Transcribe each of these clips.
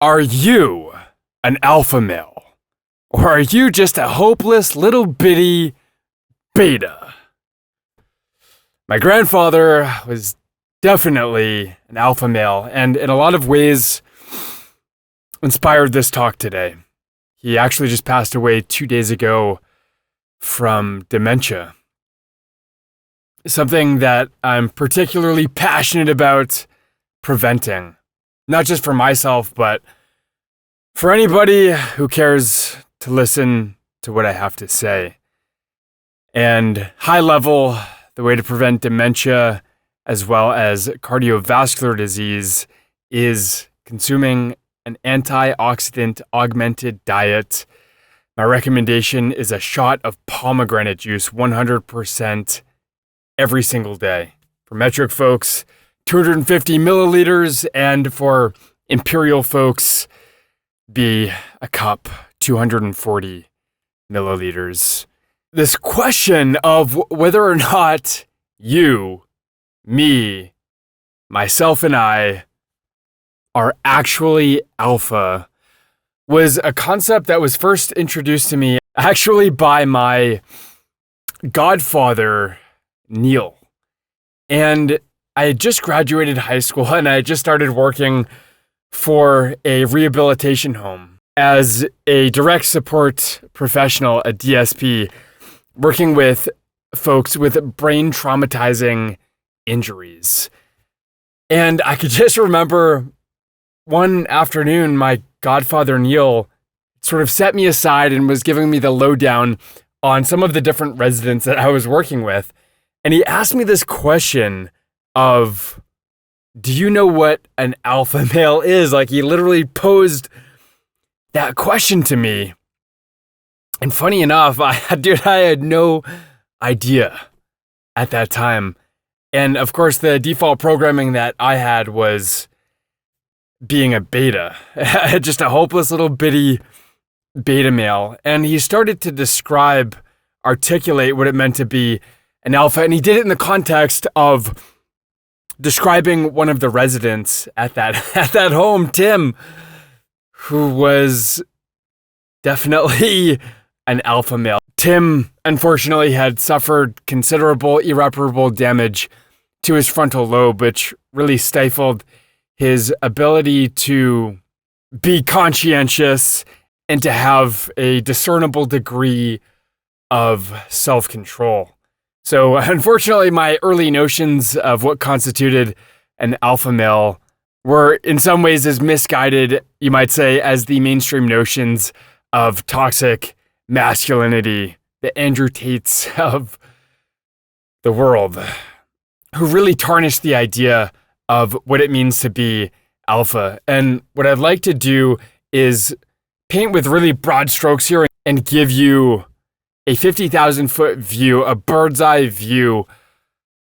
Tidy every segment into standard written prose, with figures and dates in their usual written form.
Are you an alpha male? Or are you just a hopeless little bitty beta? My grandfather was definitely an alpha male, and in a lot of ways inspired this talk today. He actually just passed away 2 days ago from dementia. Something that I'm particularly passionate about preventing. Not just for myself, but for anybody who cares to listen to what I have to say. And high level, the way to prevent dementia as well as cardiovascular disease is consuming an antioxidant augmented diet. My recommendation is a shot of pomegranate juice, 100% every single day. For metric folks, 250 milliliters, and for imperial folks, be a cup, 240 milliliters. This question of whether or not you, me, myself, and I are actually alpha was a concept that was first introduced to me actually by my godfather, Neil. And I had just graduated high school and I had just started working for a rehabilitation home as a direct support professional, a DSP, working with folks with brain traumatizing injuries. And I could just remember one afternoon, my godfather, Neil, sort of set me aside and was giving me the lowdown on some of the different residents that I was working with. And he asked me this question of, do you know what an alpha male is? Like, he literally posed that question to me. And funny enough, I had no idea at that time. And of course, the default programming that I had was being a beta, just a hopeless little bitty beta male. And he started to articulate what it meant to be an alpha. And he did it in the context of describing one of the residents at that home, Tim, who was definitely an alpha male. Tim, unfortunately, had suffered considerable irreparable damage to his frontal lobe, which really stifled his ability to be conscientious and to have a discernible degree of self-control. So unfortunately, my early notions of what constituted an alpha male were in some ways as misguided, you might say, as the mainstream notions of toxic masculinity, the Andrew Tates of the world, who really tarnished the idea of what it means to be alpha. And what I'd like to do is paint with really broad strokes here and give you a 50,000 foot view, a bird's eye view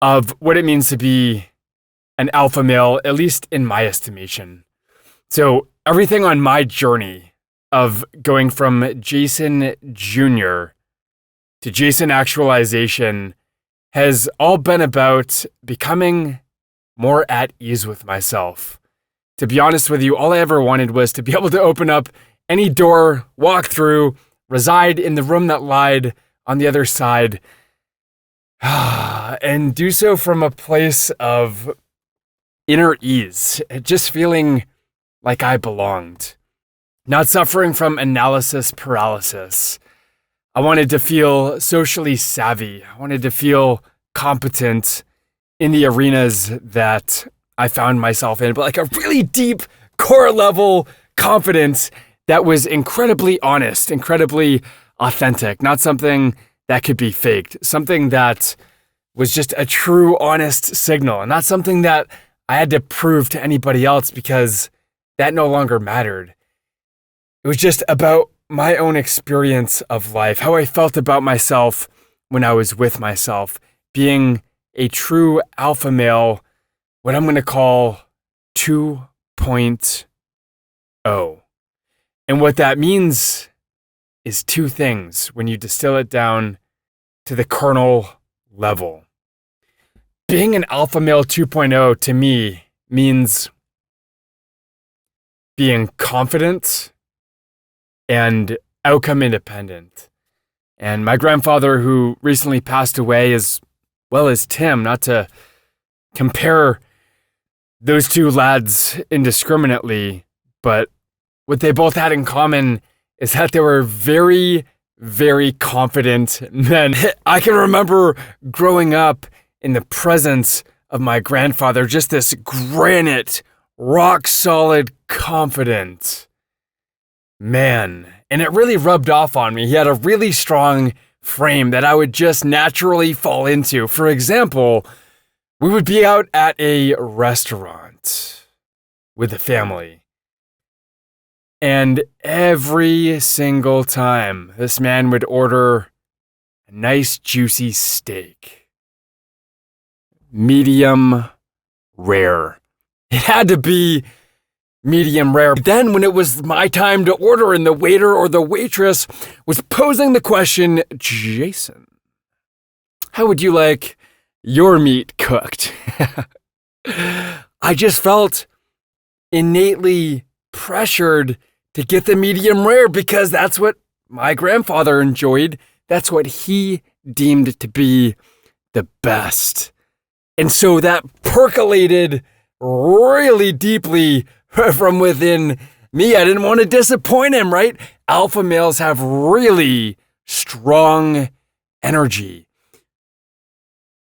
of what it means to be an alpha male, at least in my estimation. So everything on my journey of going from Jason Jr. to Jason Actualization has all been about becoming more at ease with myself. To be honest with you, all I ever wanted was to be able to open up any door, walk through, reside in the room that lied on the other side, and do so from a place of inner ease, just feeling like I belonged, not suffering from analysis paralysis. I wanted to feel socially savvy. I wanted to feel competent in the arenas that I found myself in, but like a really deep core level confidence that was incredibly honest, incredibly authentic, not something that could be faked, something that was just a true, honest signal, and not something that I had to prove to anybody else because that no longer mattered. It was just about my own experience of life, how I felt about myself when I was with myself, being a true alpha male, what I'm going to call 2.0. And what that means is two things when you distill it down to the kernel level. Being an alpha male 2.0 to me means being confident and outcome independent. And my grandfather, who recently passed away, as well as Tim, not to compare those two lads indiscriminately, but what they both had in common is that they were very, very confident men. I can remember growing up in the presence of my grandfather, just this granite, rock solid, confident man. And it really rubbed off on me. He had a really strong frame that I would just naturally fall into. For example, we would be out at a restaurant with the family. And every single time, this man would order a nice juicy steak. Medium rare. It had to be medium rare. Then when it was my time to order and the waiter or the waitress was posing the question, Jason, how would you like your meat cooked? I just felt innately pressured to get the medium rare because that's what my grandfather enjoyed. That's what he deemed to be the best. And so that percolated really deeply from within me. I didn't want to disappoint him, right? Alpha males have really strong energy.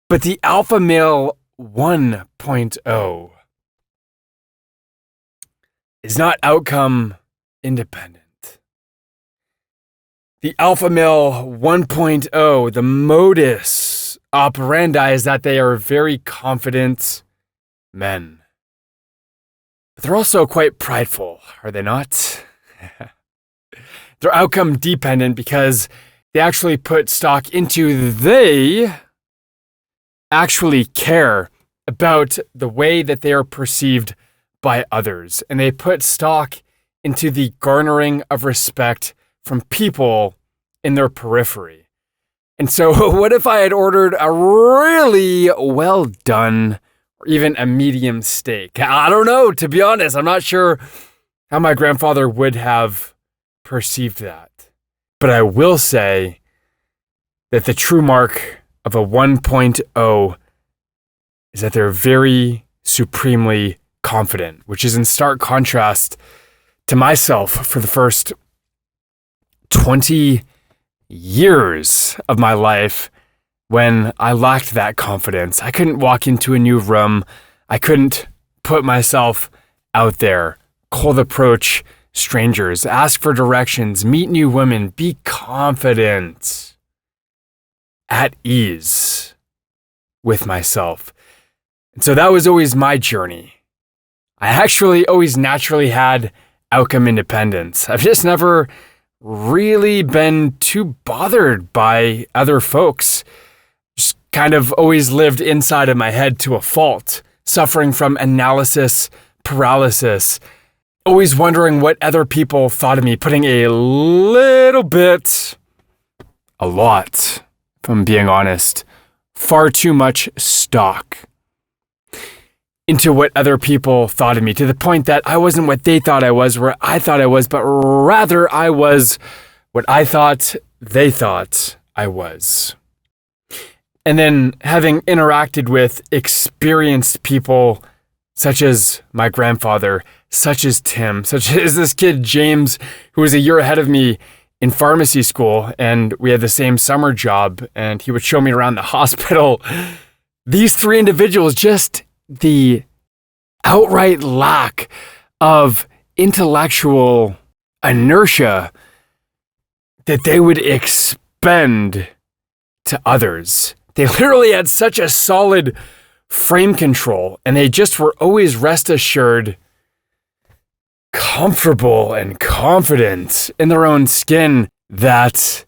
But the alpha male 1.0 is not outcome independent. The alpha male 1.0, the modus operandi is that they are very confident men. But they're also quite prideful, are they not? They're outcome dependent because they actually put stock into they actually care about the way that they are perceived by others. And they put stock into the garnering of respect from people in their periphery. And so what if I had ordered a really well done or even a medium steak? I don't know, to be honest. I'm not sure how my grandfather would have perceived that. But I will say that the true mark of a 1.0 is that they're very supremely confident, which is in stark contrast to myself for the first 20 years of my life when I lacked that confidence. I couldn't walk into a new room. I couldn't put myself out there, cold approach strangers, ask for directions, meet new women, be confident, at ease with myself. And so that was always my journey. I actually always naturally had outcome independence. I've just never really been too bothered by other folks. Just kind of always lived inside of my head to a fault, suffering from analysis paralysis, always wondering what other people thought of me, putting a lot, if I'm being honest, far too much stock into what other people thought of me, to the point that I wasn't what they thought I was, where I thought I was, but rather I was what I thought they thought I was. And then having interacted with experienced people such as my grandfather, such as Tim, such as this kid James, who was a year ahead of me in pharmacy school, and we had the same summer job, and he would show me around the hospital. These three individuals, just the outright lack of intellectual inertia that they would expend to others. They literally had such a solid frame control, and they just were always, rest assured, comfortable and confident in their own skin that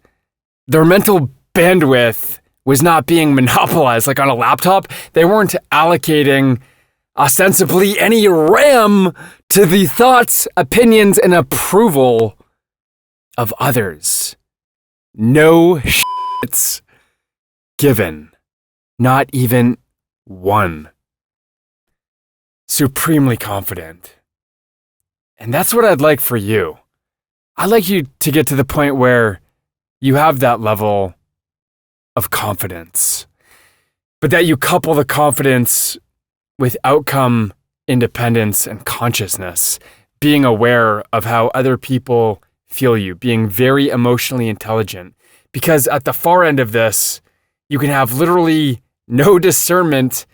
their mental bandwidth was not being monopolized. Like on a laptop, they weren't allocating ostensibly any RAM to the thoughts, opinions, and approval of others. No shits given. Not even one. Supremely confident. And that's what I'd like for you. I'd like you to get to the point where you have that level of confidence, but that you couple the confidence with outcome independence and consciousness, being aware of how other people feel you, being very emotionally intelligent. Because at the far end of this, you can have literally no discernment,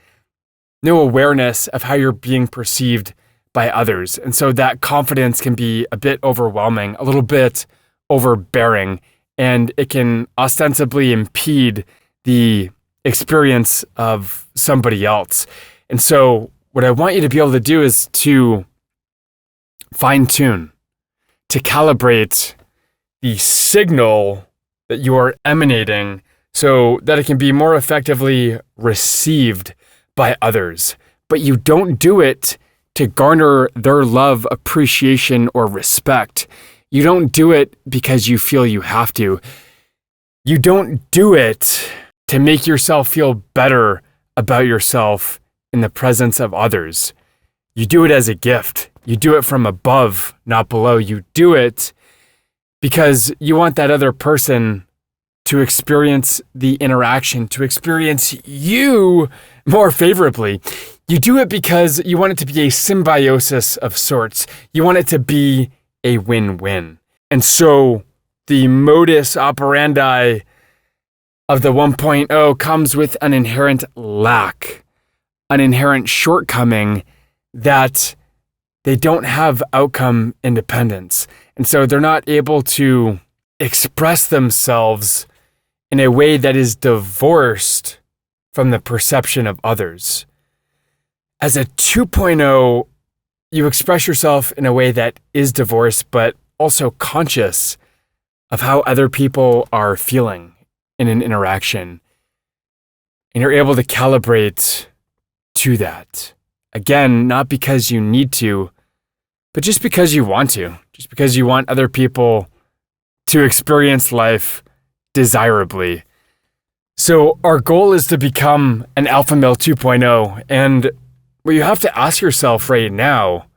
no awareness of how you're being perceived by others. And so that confidence can be a bit overwhelming, a little bit overbearing, and it can ostensibly impede the experience of somebody else. And so what I want you to be able to do is to fine-tune, to calibrate the signal that you are emanating so that it can be more effectively received by others. But you don't do it to garner their love, appreciation, or respect. You don't do it because you feel you have to. You don't do it to make yourself feel better about yourself in the presence of others. You do it as a gift. You do it from above, not below. You do it because you want that other person to experience the interaction, to experience you more favorably. You do it because you want it to be a symbiosis of sorts. You want it to be a win-win. And so the modus operandi of the 1.0 comes with an inherent lack, an inherent shortcoming that they don't have outcome independence. And so they're not able to express themselves in a way that is divorced from the perception of others. As a 2.0, you express yourself in a way that is divorced, but also conscious of how other people are feeling in an interaction. And you're able to calibrate to that. Again, not because you need to, but just because you want to. Just because you want other people to experience life desirably. So our goal is to become an alpha male 2.0. And what you have to ask yourself right now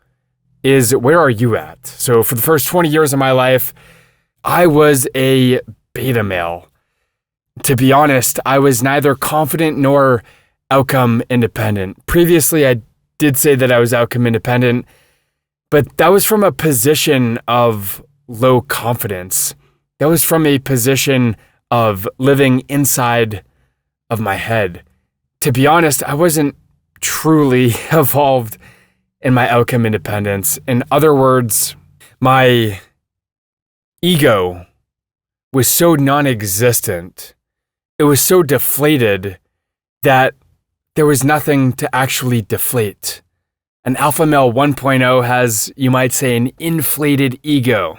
is, where are you at? So for the first 20 years of my life, I was a beta male. To be honest, I was neither confident nor outcome independent. Previously, I did say that I was outcome independent, but that was from a position of low confidence. That was from a position of living inside of my head. To be honest, I wasn't truly evolved in my outcome independence. In other words, my ego was so non-existent, it was so deflated that there was nothing to actually deflate. An alpha male 1.0 has, you might say, an inflated ego,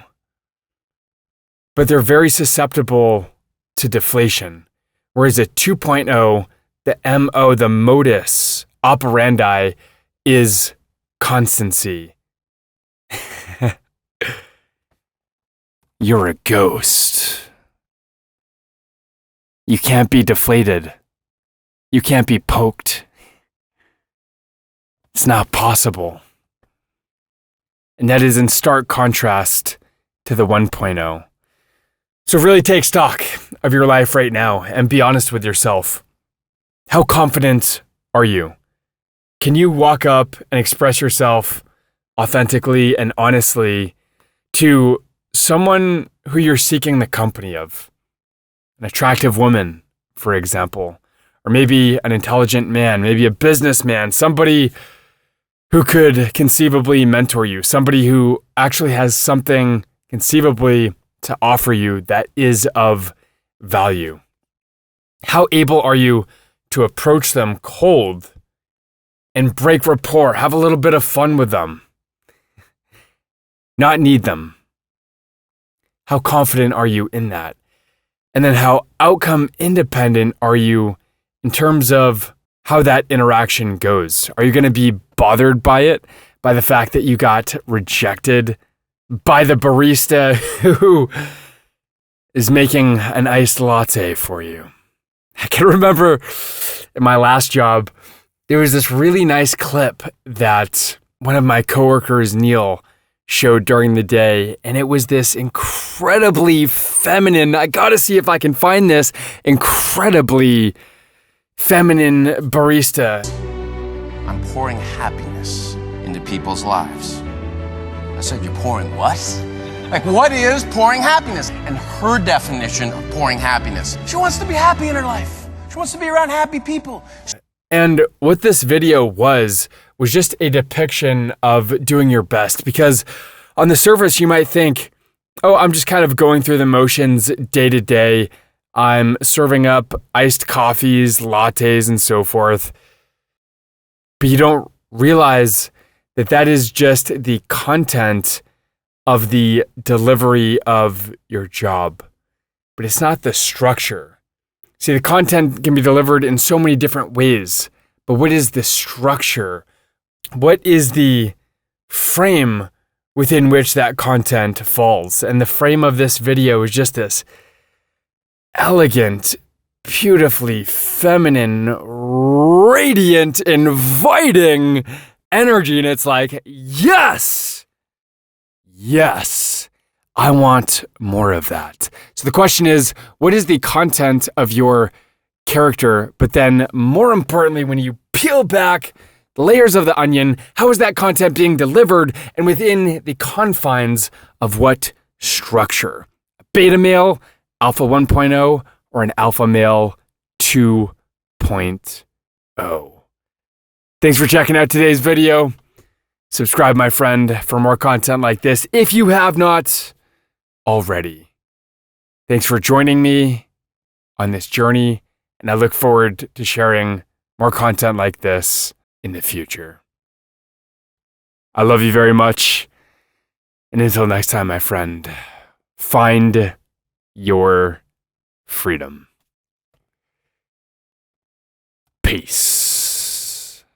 but they're very susceptible to deflation. Whereas a 2.0, the MO, the modus operandi, is constancy. You're a ghost. You can't be deflated. You can't be poked. It's not possible. And that is in stark contrast to the 1.0. So really take stock of your life right now and be honest with yourself. How confident are you? Can you walk up and express yourself authentically and honestly to someone who you're seeking the company of? An attractive woman, for example, or maybe an intelligent man, maybe a businessman, somebody who could conceivably mentor you, somebody who actually has something conceivably to offer you that is of value. How able are you to approach them cold and break rapport, have a little bit of fun with them, not need them? How confident are you in that? And then how outcome independent are you in terms of how that interaction goes? Are you going to be bothered by it, by the fact that you got rejected by the barista who is making an iced latte for you? I can remember in my last job, there was this really nice clip that one of my coworkers, Neil, showed during the day, and it was this incredibly feminine, I gotta see if I can find this, incredibly feminine barista. I'm pouring happiness into people's lives. I said, you're pouring what? Like, what is pouring happiness? And her definition of pouring happiness. She wants to be happy in her life. She wants to be around happy people. And what this video was just a depiction of doing your best, because on the surface you might think, oh, I'm just kind of going through the motions day to day. I'm serving up iced coffees, lattes, and so forth. But you don't realize that that is just the content of the delivery of your job. But it's not the structure. See, the content can be delivered in so many different ways. But what is the structure? What is the frame within which that content falls? And the frame of this video is just this elegant, beautifully feminine, radiant, inviting energy. And it's like, yes, I want more of that. So the question is, what is the content of your character? But then more importantly, when you peel back the layers of the onion, how is that content being delivered, and within the confines of what structure? A beta male, alpha 1.0, or an alpha male 2.0? Thanks for checking out today's video. Subscribe, my friend, for more content like this if you have not already. Thanks for joining me on this journey, and I look forward to sharing more content like this in the future. I love you very much, and until next time, my friend, find your freedom. Peace.